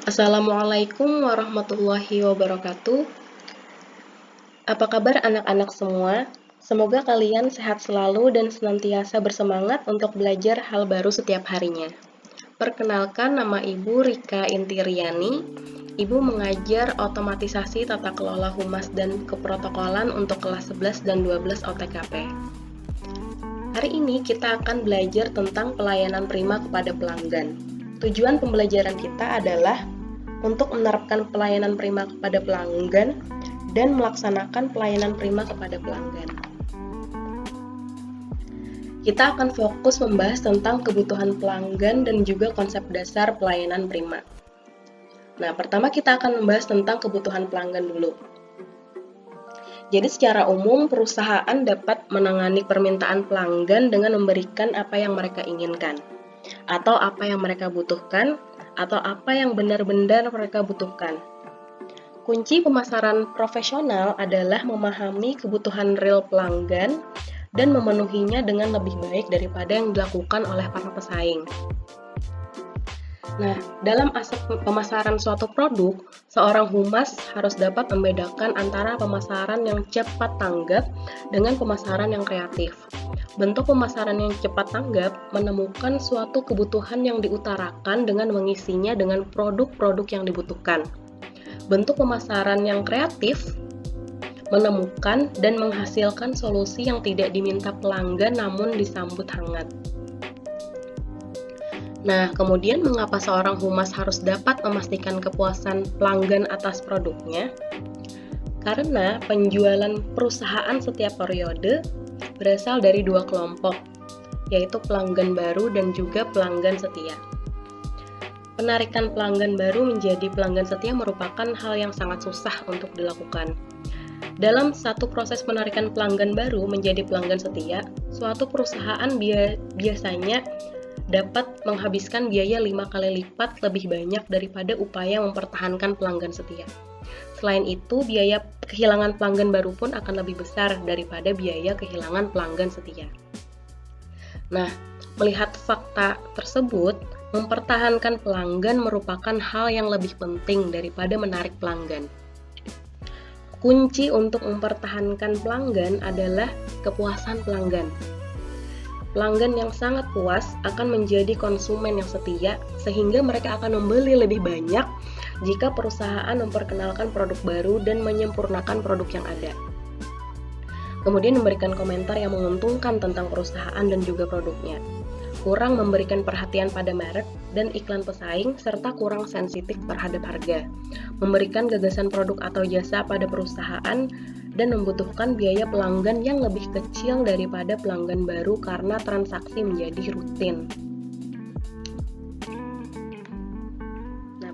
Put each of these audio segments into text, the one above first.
Assalamualaikum warahmatullahi wabarakatuh. Apa kabar anak-anak semua? Semoga kalian sehat selalu dan senantiasa bersemangat untuk belajar hal baru setiap harinya. Perkenalkan, nama Ibu Rika Intiriani. Ibu mengajar otomatisasi tata kelola humas dan keprotokolan untuk kelas 11 dan 12 OTKP. Hari ini kita akan belajar tentang pelayanan prima kepada pelanggan. Tujuan pembelajaran kita adalah untuk menerapkan pelayanan prima kepada pelanggan dan melaksanakan pelayanan prima kepada pelanggan. Kita akan fokus membahas tentang kebutuhan pelanggan dan juga konsep dasar pelayanan prima. Nah, pertama kita akan membahas tentang kebutuhan pelanggan dulu. Jadi secara umum, perusahaan dapat menangani permintaan pelanggan dengan memberikan apa yang mereka inginkan, atau apa yang mereka butuhkan, atau apa yang benar-benar mereka butuhkan. Kunci pemasaran profesional adalah memahami kebutuhan real pelanggan dan memenuhinya dengan lebih baik daripada yang dilakukan oleh para pesaing. Nah, dalam aspek pemasaran suatu produk, seorang humas harus dapat membedakan antara pemasaran yang cepat tanggap dengan pemasaran yang kreatif. Bentuk pemasaran yang cepat tanggap menemukan suatu kebutuhan yang diutarakan dengan mengisinya dengan produk-produk yang dibutuhkan. Bentuk pemasaran yang kreatif menemukan dan menghasilkan solusi yang tidak diminta pelanggan namun disambut hangat. Nah, kemudian mengapa seorang humas harus dapat memastikan kepuasan pelanggan atas produknya? Karena penjualan perusahaan setiap periode berasal dari dua kelompok, yaitu pelanggan baru dan juga pelanggan setia. Penarikan pelanggan baru menjadi pelanggan setia merupakan hal yang sangat susah untuk dilakukan. Dalam satu proses penarikan pelanggan baru menjadi pelanggan setia, suatu perusahaan biasanya dapat menghabiskan biaya 5 kali lipat lebih banyak daripada upaya mempertahankan pelanggan setia. Selain itu, biaya kehilangan pelanggan baru pun akan lebih besar daripada biaya kehilangan pelanggan setia. Nah, melihat fakta tersebut, mempertahankan pelanggan merupakan hal yang lebih penting daripada menarik pelanggan. Kunci untuk mempertahankan pelanggan adalah kepuasan pelanggan. Pelanggan yang sangat puas akan menjadi konsumen yang setia, sehingga mereka akan membeli lebih banyak jika perusahaan memperkenalkan produk baru dan menyempurnakan produk yang ada. Kemudian memberikan komentar yang menguntungkan tentang perusahaan dan juga produknya. Kurang memberikan perhatian pada merek dan iklan pesaing, serta kurang sensitif terhadap harga. Memberikan gagasan produk atau jasa pada perusahaan dan membutuhkan biaya pelanggan yang lebih kecil daripada pelanggan baru karena transaksi menjadi rutin.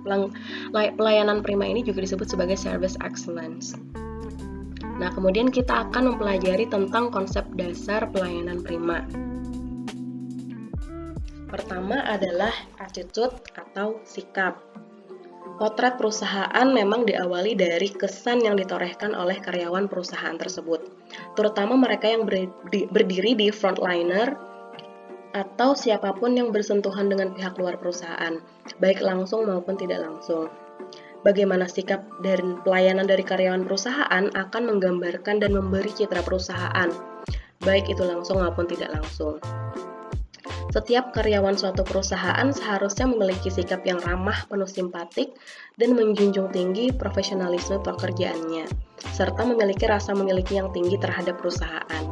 Nah, pelayanan prima ini juga disebut sebagai service excellence. Nah, kemudian kita akan mempelajari tentang konsep dasar pelayanan prima. Pertama adalah attitude atau sikap. Potret perusahaan memang diawali dari kesan yang ditorehkan oleh karyawan perusahaan tersebut, terutama mereka yang berdiri di frontliner atau siapapun yang bersentuhan dengan pihak luar perusahaan, baik langsung maupun tidak langsung. Bagaimana sikap dan pelayanan dari karyawan perusahaan akan menggambarkan dan memberi citra perusahaan, baik itu langsung maupun tidak langsung. Setiap karyawan suatu perusahaan seharusnya memiliki sikap yang ramah, penuh simpatik, dan menjunjung tinggi profesionalisme pekerjaannya, serta memiliki rasa memiliki yang tinggi terhadap perusahaan.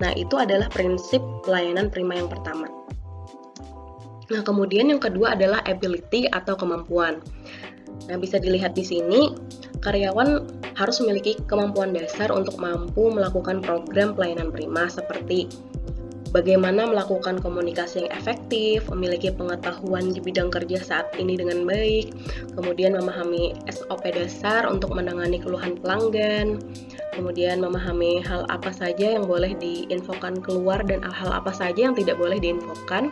Nah, itu adalah prinsip pelayanan prima yang pertama. Nah, kemudian yang kedua adalah ability atau kemampuan. Nah, bisa dilihat di sini, karyawan harus memiliki kemampuan dasar untuk mampu melakukan program pelayanan prima seperti bagaimana melakukan komunikasi yang efektif, memiliki pengetahuan di bidang kerja saat ini dengan baik, kemudian memahami SOP dasar untuk menangani keluhan pelanggan, kemudian memahami hal apa saja yang boleh diinfokan keluar dan hal apa saja yang tidak boleh diinfokan.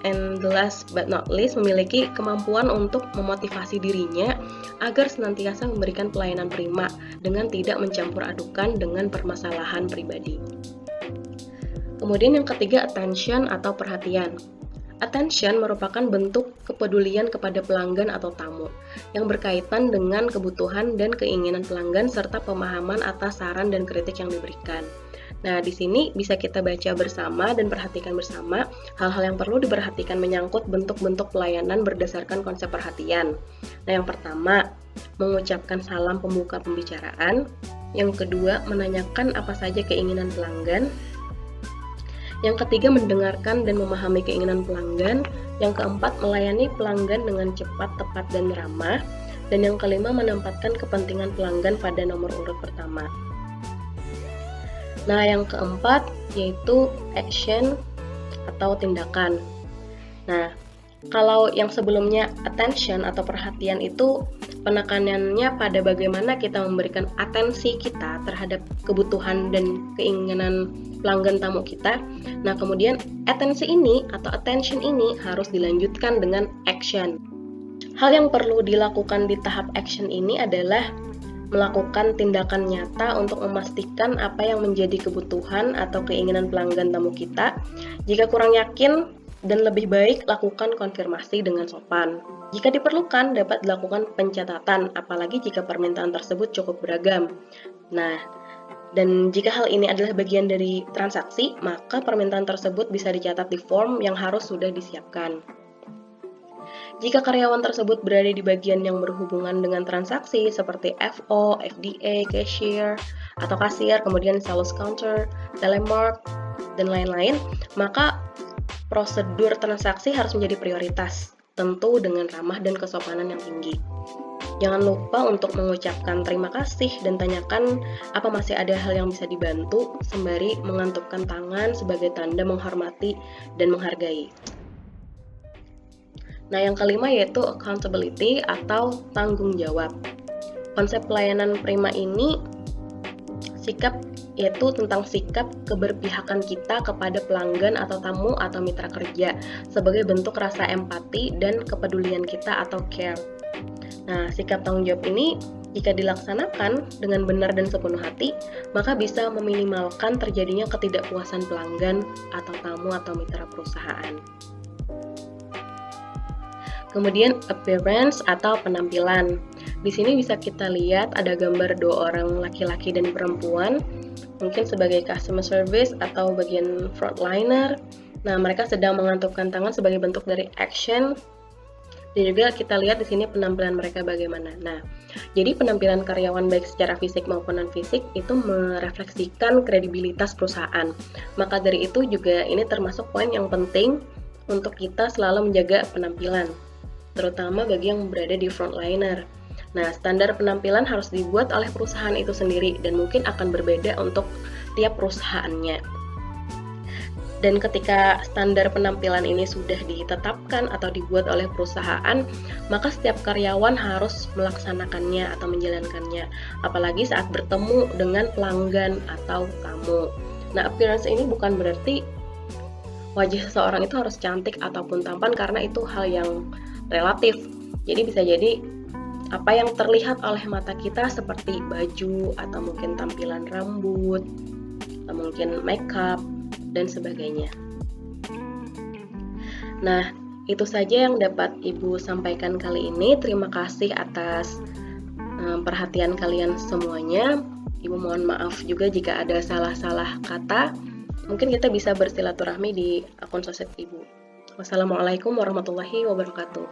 And the last but not least, memiliki kemampuan untuk memotivasi dirinya agar senantiasa memberikan pelayanan prima dengan tidak mencampur adukan dengan permasalahan pribadi. Kemudian yang ketiga, attention atau perhatian. Attention merupakan bentuk kepedulian kepada pelanggan atau tamu yang berkaitan dengan kebutuhan dan keinginan pelanggan serta pemahaman atas saran dan kritik yang diberikan. Nah, di sini bisa kita baca bersama dan perhatikan bersama hal-hal yang perlu diperhatikan menyangkut bentuk-bentuk pelayanan berdasarkan konsep perhatian. Nah, yang pertama, mengucapkan salam pembuka pembicaraan. Yang kedua, menanyakan apa saja keinginan pelanggan. Yang ketiga, mendengarkan dan memahami keinginan pelanggan. Yang keempat, melayani pelanggan dengan cepat, tepat, dan ramah. Dan yang kelima, menempatkan kepentingan pelanggan pada nomor urut pertama. Nah, yang keempat yaitu action atau tindakan. Nah, kalau yang sebelumnya attention atau perhatian itu penekanannya pada bagaimana kita memberikan atensi kita terhadap kebutuhan dan keinginan pelanggan tamu kita. Nah, kemudian atensi ini atau attention ini harus dilanjutkan dengan action. Hal yang perlu dilakukan di tahap action ini adalah melakukan tindakan nyata untuk memastikan apa yang menjadi kebutuhan atau keinginan pelanggan tamu kita. Jika kurang yakin dan lebih baik, lakukan konfirmasi dengan sopan. Jika diperlukan, dapat dilakukan pencatatan, apalagi jika permintaan tersebut cukup beragam. Nah, dan jika hal ini adalah bagian dari transaksi, maka permintaan tersebut bisa dicatat di form yang harus sudah disiapkan. Jika karyawan tersebut berada di bagian yang berhubungan dengan transaksi seperti FO, FDA, cashier, atau kasir, kemudian sales counter, telemark, dan lain-lain, maka prosedur transaksi harus menjadi prioritas, tentu dengan ramah dan kesopanan yang tinggi. Jangan lupa untuk mengucapkan terima kasih dan tanyakan apa masih ada hal yang bisa dibantu, sembari mengantukkan tangan sebagai tanda menghormati dan menghargai. Nah, yang kelima yaitu accountability atau tanggung jawab. Konsep pelayanan prima ini yaitu tentang sikap keberpihakan kita kepada pelanggan atau tamu atau mitra kerja sebagai bentuk rasa empati dan kepedulian kita atau care. Nah, sikap tanggung jawab ini jika dilaksanakan dengan benar dan sepenuh hati, maka bisa meminimalkan terjadinya ketidakpuasan pelanggan atau tamu atau mitra perusahaan. Kemudian appearance atau penampilan. Di sini bisa kita lihat ada gambar dua orang laki-laki dan perempuan, mungkin sebagai customer service atau bagian frontliner. Nah, mereka sedang mengantukkan tangan sebagai bentuk dari action. Dan juga kita lihat di sini penampilan mereka bagaimana. Nah, jadi penampilan karyawan baik secara fisik maupun non-fisik itu merefleksikan kredibilitas perusahaan. Maka dari itu juga ini termasuk poin yang penting untuk kita selalu menjaga penampilan, terutama bagi yang berada di frontliner. Nah, standar penampilan harus dibuat oleh perusahaan itu sendiri dan mungkin akan berbeda untuk tiap perusahaannya. Dan ketika standar penampilan ini sudah ditetapkan atau dibuat oleh perusahaan, maka setiap karyawan harus melaksanakannya atau menjalankannya, apalagi saat bertemu dengan pelanggan atau tamu. Nah, appearance ini bukan berarti wajah seseorang itu harus cantik ataupun tampan, karena itu hal yang relatif. Jadi bisa jadi apa yang terlihat oleh mata kita seperti baju atau mungkin tampilan rambut atau mungkin makeup dan sebagainya. Nah, itu saja yang dapat Ibu sampaikan kali ini. Terima kasih atas perhatian kalian semuanya. Ibu mohon maaf juga jika ada salah-salah kata. Mungkin kita bisa bersilaturahmi di akun sosial Ibu. Wassalamualaikum warahmatullahi wabarakatuh.